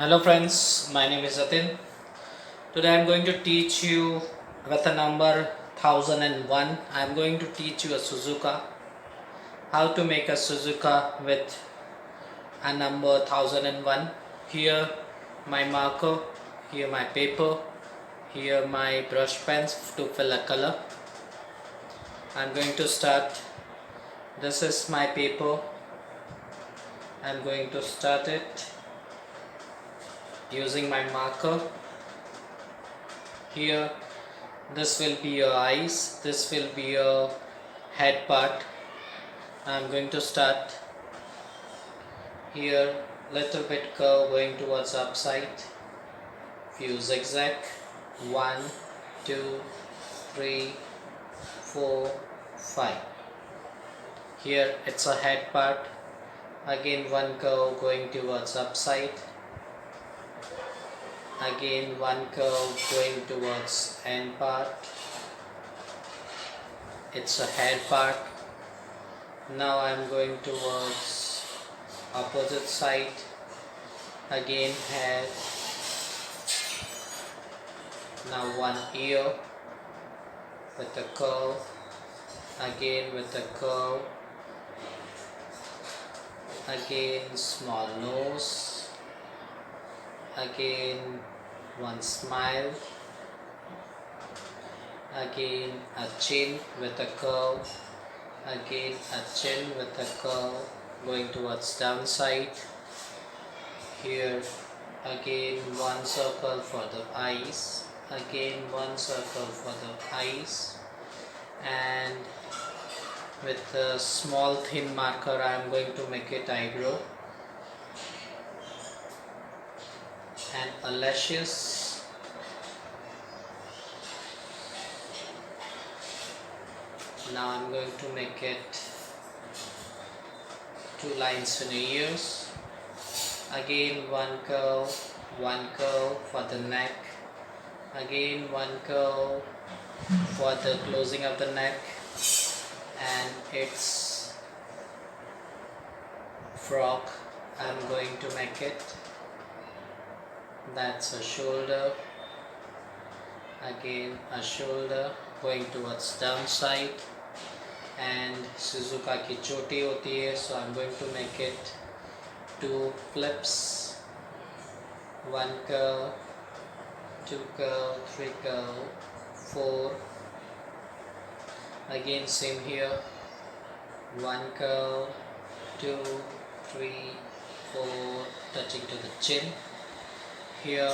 Hello friends, my name is Atin. Today I am going to teach you with the number 1001. I am going to teach you a Suzuka. How to make a Suzuka with a number 1001. Here my marker, here my paper, here my brush pens to fill a color. I am going to start. This is my paper. I am going to start it using my marker. Here this will be your eyes, this will be your head part. I'm going to start here, little bit curve going towards upside, few zigzag, 1 2 3 4 5. Here it's a head part, again one curve going towards upside, again one curve going towards end part. It's a head part. Now I'm going towards opposite side, again head. Now one ear with a curve, again with a curve, again small nose, again one smile, again a chin with a curve, again a chin with a curve going towards downside. Here again one circle for the eyes, again one circle for the eyes, and with a small thin marker I am going to make it eyebrow and eyelashes. Now I'm going to make it two lines in the ears, again one curve for the neck, again one curve for the closing of the neck, and its frock I'm going to make it. That's a shoulder, again a shoulder going towards downside, and Shizuka की चोटी होती है, so I'm going to make it two flips, one curve, two curve, three curve, four, again same here, one curve, two, three, four, touching to the chin. Here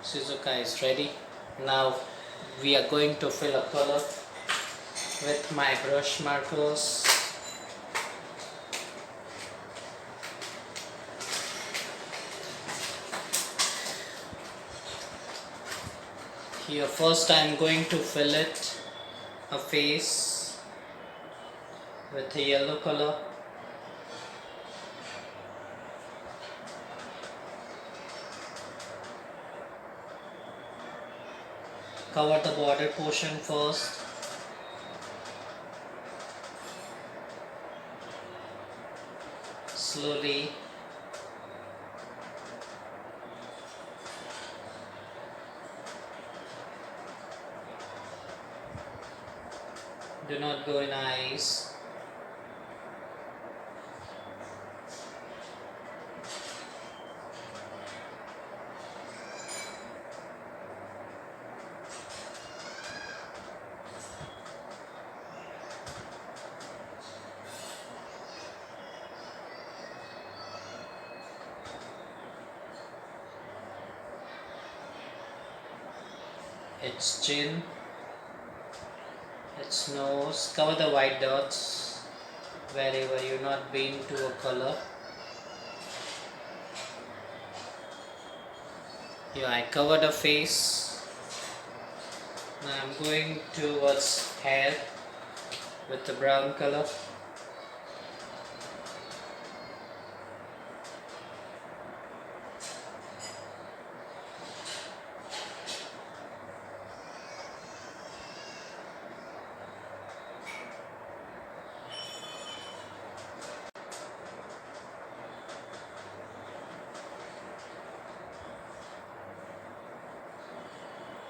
Shizuka is ready. Now we are going to fill a color with my brush markers. Here first I am going to fill it a face with a yellow color. Cover the border portion first. Slowly do not go in eyes. Its chin, its nose, cover the white dots wherever you're not been to a color. Here I cover the face. Now I'm going towards hair with the brown color.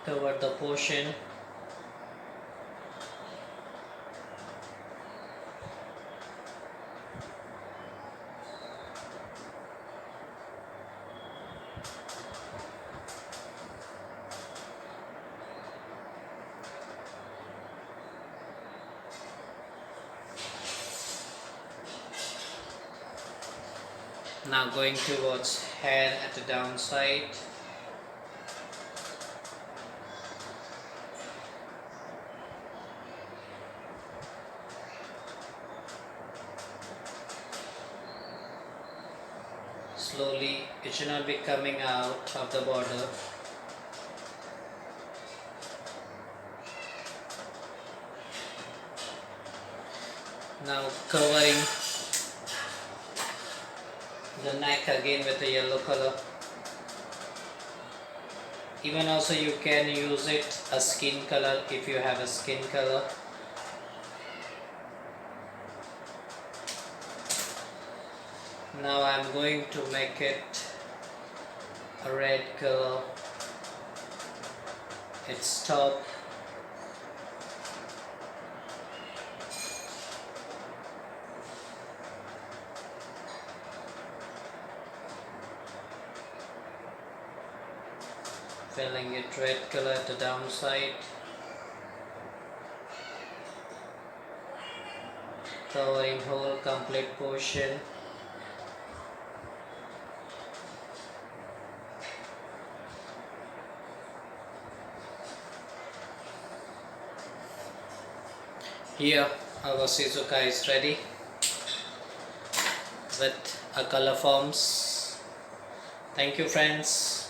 cover the portion. Now going towards hair at the downside. Slowly, it should not be coming out of the border. Now covering the neck again with a yellow color. Even also you can use it a skin color if you have a skin color. Now I am going to make it a red color. Its top. Filling it red color at the downside. Covering whole complete portion. Here our Shezuka is ready with a color forms. Thank you friends.